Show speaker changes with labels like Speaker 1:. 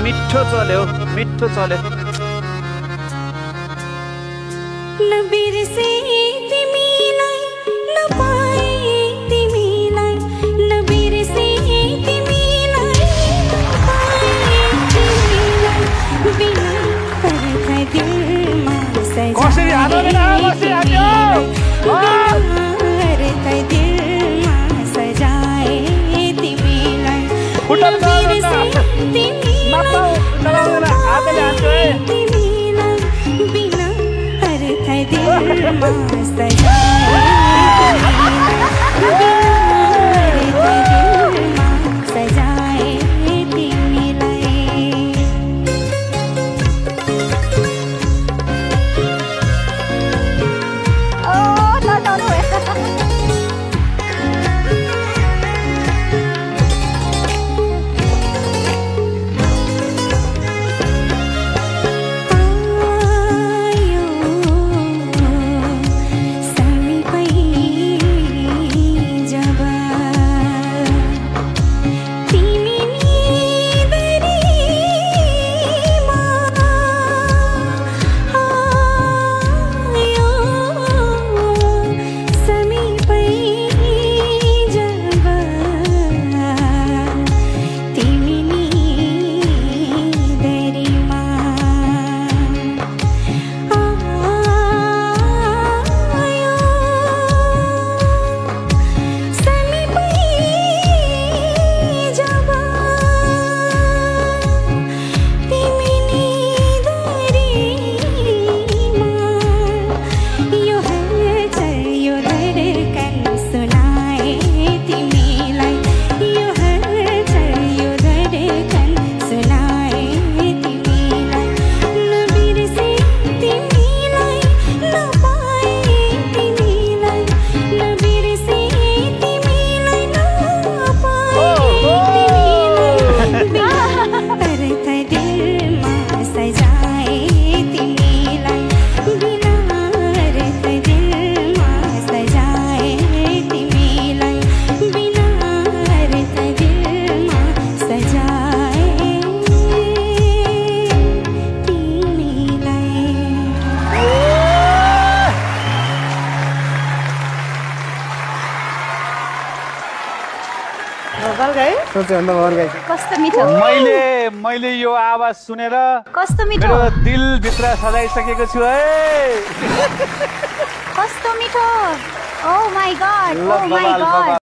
Speaker 1: मिठो चल्यो मिठो चल्यो
Speaker 2: नबिर्से तिमीलाई नपाए तिमीलाई नबिर्से तिमीलाई नपाए तिमीलाई बिना पर्खा दिलमा
Speaker 1: कसरी हाल्दैन कसरी हाल्यो
Speaker 2: पर्खा दिलमा सजाए तिमीलाई नबिर्से तिमीलाई बिना पर्खा दिलमा सजाए तिमीलाई
Speaker 3: कस्तो मिठो
Speaker 1: मैले यो आवाज सुनेर
Speaker 3: कस्तो मिठो
Speaker 1: मेरो दिल भित्र सजाइसकेको छु है
Speaker 3: कस्तो मिठो ओ माय गॉड